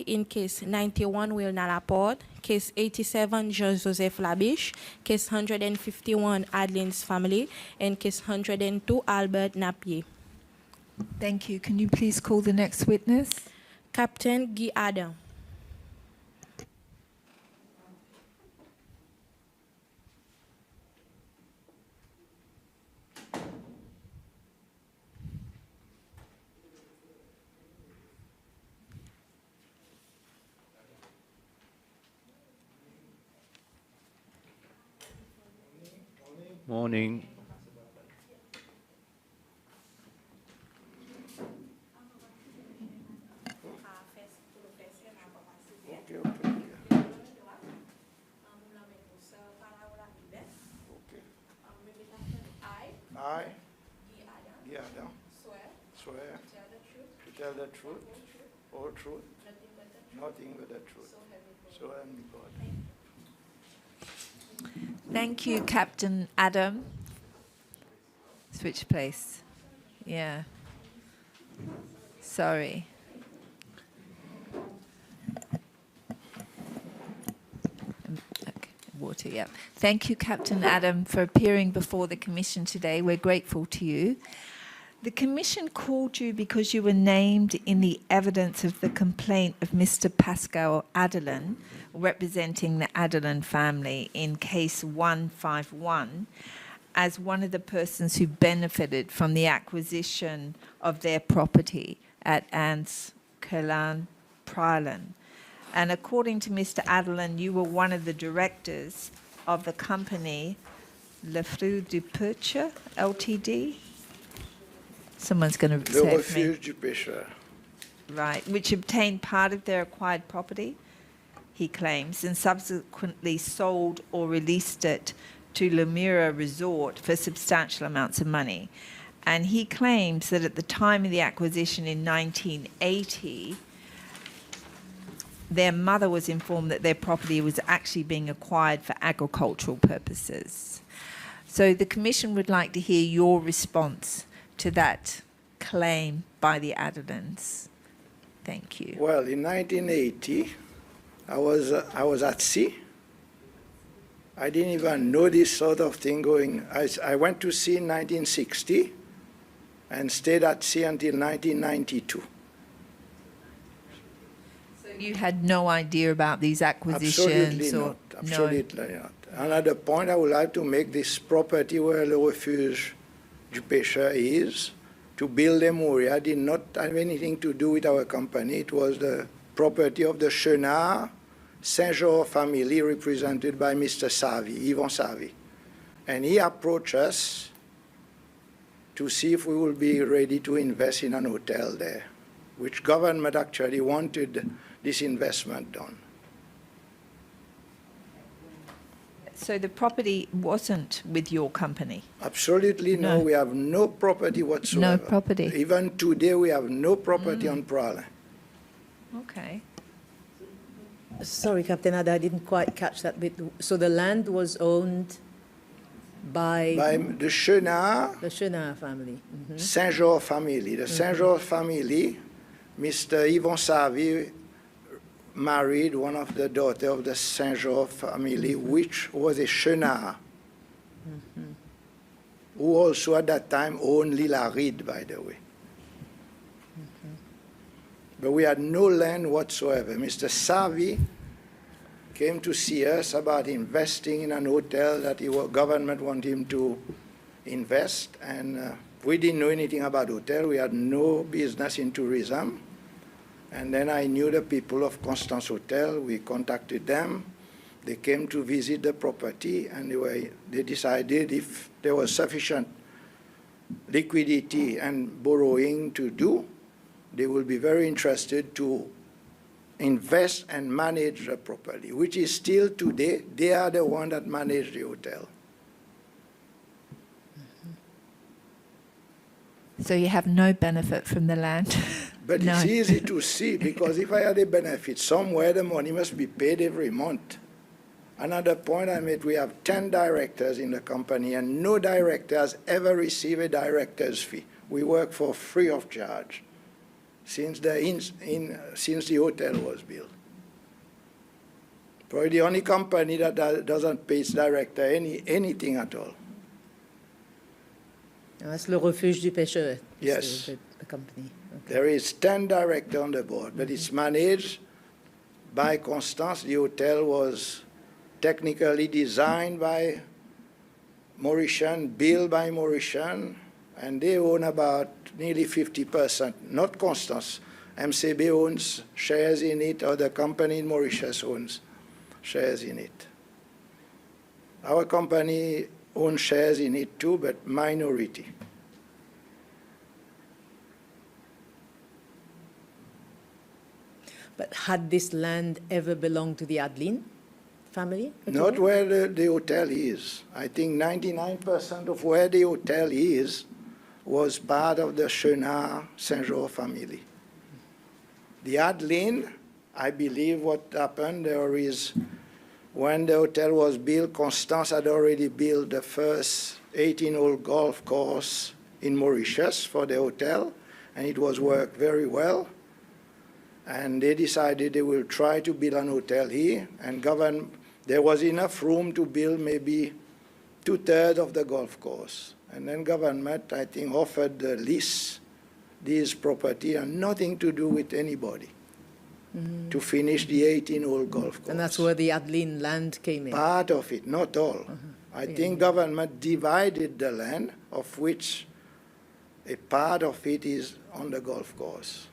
in case 91 Wilna Laporte, case 87 Jean-Joseph Labiche, case 151 Adeline's family, and case 102 Albert Napier. Thank you. Can you please call the next witness? Captain Guy Adam. Morning. I, Guy Adam, swear to tell the truth, whole truth, nothing but the truth. So help me God. Thank you, Captain Adam. Switch place. Yeah. Sorry. Okay, water, yeah. Thank you, Captain Adam, for appearing before the Commission today. We're grateful to you. The Commission called you because you were named in the evidence of the complaint of Mr. Pascal Adelin, representing the Adelin family in case 151, as one of the persons who benefited from the acquisition of their property at Anse Kerlan, Prylan. And according to Mr. Adelin, you were one of the directors of the company Le Fruit du Pêcheur Ltd. Someone's going to say Le it for me. refuge du pêcheur. Right, which obtained part of their acquired property, he claims, and subsequently sold or released it to Lemura Resort for substantial amounts of money. And he claims that at the time of the acquisition in 1980, their mother was informed that their property was actually being acquired for agricultural purposes. So the Commission would like to hear your response to that claim by the Adelins. Thank you. Well, in 1980, I was at sea. I didn't even know this sort of thing going. I went to sea in 1960 and stayed at sea until 1992. So you had no idea about these acquisitions? Absolutely or not. Absolutely not. Another point I would like to make, this property where Le Refuge du Pêcheur is, to build the Moria, did not have anything to do with our company. It was the property of the Chenard Saint-Jean family, represented by Mr. Savy, Yvon Savy. And he approached us to see if we would be ready to invest in an hotel there, which government actually wanted this investment done. So the property wasn't with your company? Absolutely no. We have no property whatsoever. No property. Even today, we have no property on Prala. Okay. Sorry, Captain Ada, I didn't quite catch that bit. So the land was owned by The Chenard the Chenard family. Saint-Jean family. The Saint-Jean family, Mr. Yvon Savy married one of the daughters of the Saint-Jean family, which was a Chenard, who also at that time owned Lila Reed, by the way. But we had no land whatsoever. Mr. Savy came to see us about investing in an hotel that the government wanted him to invest, and we didn't know anything about hotel. We had no business in tourism. And then I knew the people of Constance Hotel. We contacted them. They came to visit the property, and they decided if there was sufficient liquidity and borrowing to do, they will be very interested to invest and manage the property, which is still today, they are the one that manage the hotel. So you have no benefit from the land? But No. it's easy to see, because if I had a benefit somewhere, the money must be paid every month. Another point I made, we have 10 directors in the company, and no director has ever received a director's fee. We work for free of charge. since since the hotel was built. Probably the only company that doesn't pay its director anything at all. That's le refuge du pêcheur. Yes. The company. Okay. There is 10 directors on the board, but it's managed by Constance. The hotel was technically designed by Mauritian, built by Mauritian, and they own about nearly 50%. Not Constance. MCB owns shares in it, or the company in Mauritius owns shares in it. Our company owns shares in it too, but minority. But had this land ever belonged to the Adeline family? Not where the hotel is. I think 99% of where the hotel is was part of the Chenard Saint-Jean family. The Adeline, I believe what happened there is, when the hotel was built, Constance had already built the first 18-hole golf course in Mauritius for the hotel, and it was worked very well. And they decided they will try to build an hotel here, and there was enough room to build maybe 2/3 of the golf course. And then government, I think, offered the lease this property and nothing to do with anybody to finish the 18-hole golf course. And that's where the Adeline land came in? Part of it, not all. I think government divided the land, of which a part of it is on the golf course.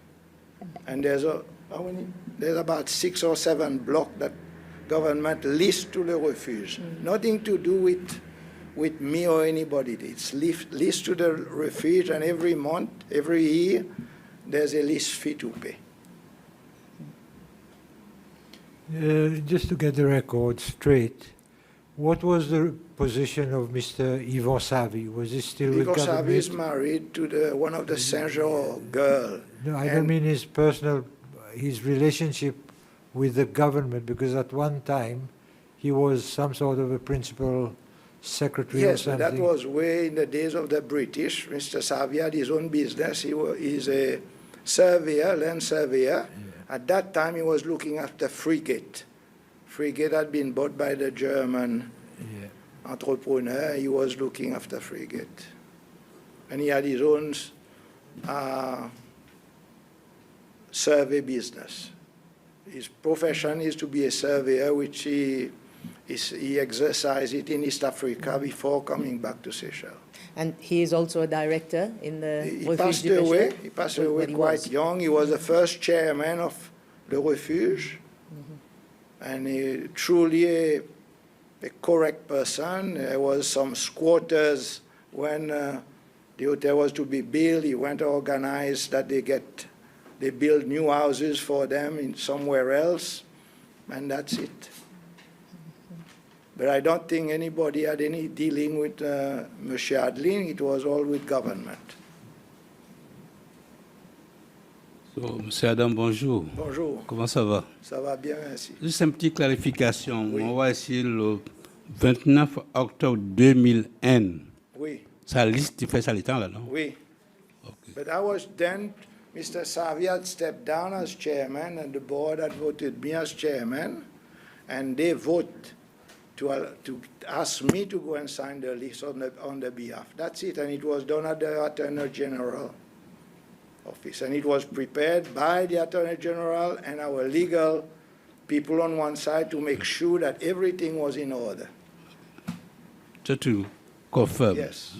And there's about 6 or 7 blocks that government leased to the refuge. Nothing to do with me or anybody. It's leased to the refuge, and every month, every year, there's a lease fee to pay. Just to get the record straight, what was the position of Mr. Yvon Savy? Was he still with Because government? Savy is married to one of the Saint-Jean girl. No, I don't mean his relationship with the government, because at one time he was some sort of a principal secretary or Yes, but something. that was way in the days of the British. Mr. Savy had his own business. He's a surveyor, land surveyor. At that time, he was looking after Frigate. Frigate had been bought by the German entrepreneur. He was looking after Frigate. And he had his own survey business. His profession is to be a surveyor, which he exercised it in East Africa before coming back to Seychelles. And he is also a director in the He Refuge passed du away. Pêcheur? He passed When away he quite was. young. He was the first chairman of the refuge, and truly a correct person. There was some squatters when the hotel was to be built. He went to organize that they build new houses for them in somewhere else, and that's it. But I don't think anybody had any dealing with Monsieur Adeline. It was all with government. So, Monsieur Adam, bonjour. Bonjour. Comment ça va? Ça va bien, merci. Juste une petite clarification. Oui. On voit ici le 29 octobre 2001. Oui, Ça liste, tu fais ça le temps là, non? oui. Okay. But I was then, Mr. Savy had stepped down as chairman, and the board had voted me as chairman, and they vote to ask me to go and sign the lease on the behalf. That's it, and it was done at the Attorney General office, and it was prepared by the Attorney General and our legal people on one side to make sure that everything was in order. Just to confirm. Yes.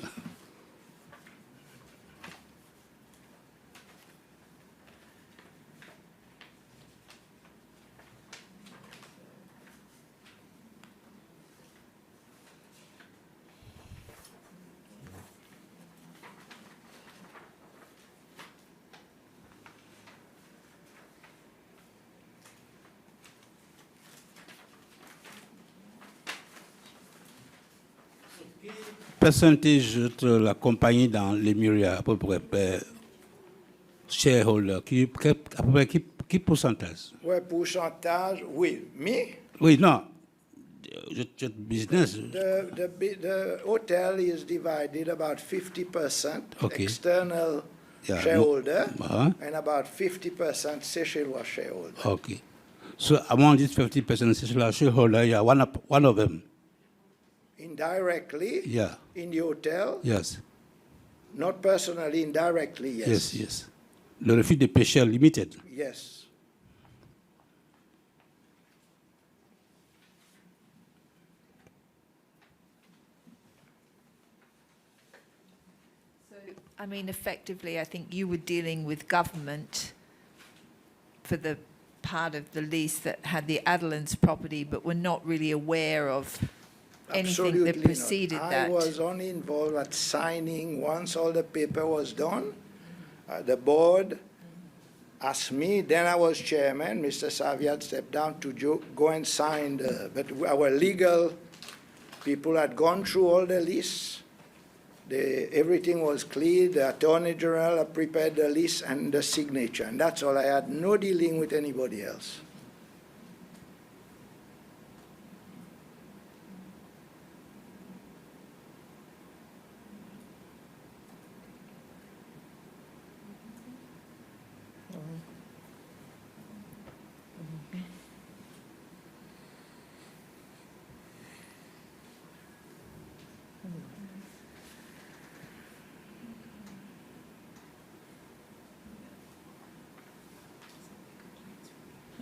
Percentage de la compagnie dans l'Émirat, à peu près, shareholder, à peu près qui pourcentage? Ouais, pourcentage, oui. Me? Oui, non. Your business. The hotel is divided about 50% Okay. external Yeah, shareholder, Uh-huh. and about 50% Seychelles was shareholder. Okay. So among these 50% Seychelles shareholder, yeah, one of them. Indirectly, Yeah. in the hotel, Yes. not personally, indirectly, yes. Yes, yes. Le Refuge des Pêcheurs Limited. Yes. I mean, effectively, I think you were dealing with government for the part of the lease that had the Adelaide's property, but were not really aware of anything that Absolutely preceded not. that. I was only involved at signing. Once all the paper was done, the board asked me, then I was chairman, Mr. Saviat stepped down to go and sign, but our legal people had gone through all the lists. Everything was clear. The Attorney General had prepared the list and the signature, and that's all. I had no dealing with anybody else.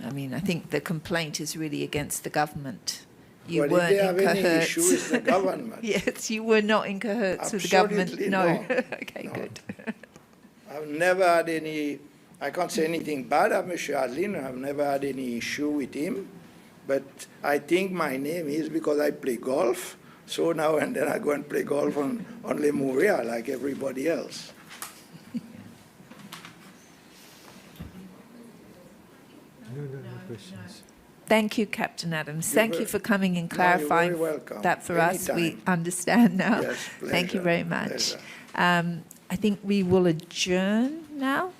I mean, I think the complaint is really against the government. You But weren't if they have in any cahoots. issue with the government, Yes, you were not in cahoots with the government. Absolutely No. not. Okay, No. good. I've never had any, I can't say anything bad of Mr. Adlin. I've never had any issue with him. But I think my name is because I play golf. So now and then I go and play golf on Lemuria like everybody else. No questions. Thank you, Captain Adams. Thank you very- for coming and No, you're very clarifying welcome. that for us. We Anytime. understand now. Yes, Thank you pleasure, very much. pleasure. I think we will adjourn now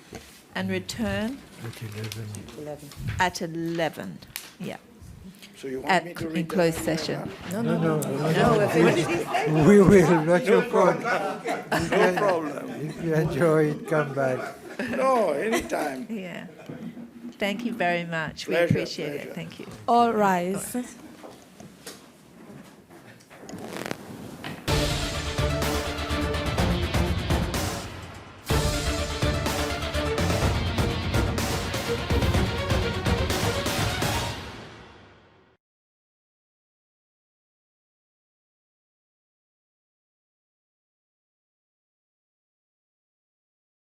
and return At 11. 11. at 11. Yeah, So you want me at to read in the closed manual session. now? No, we're finished. We will, not your fault. No problem. If you enjoy it, come back. No, anytime. Yeah. Thank you very much. We Pleasure, appreciate it. pleasure. Thank you. All rise.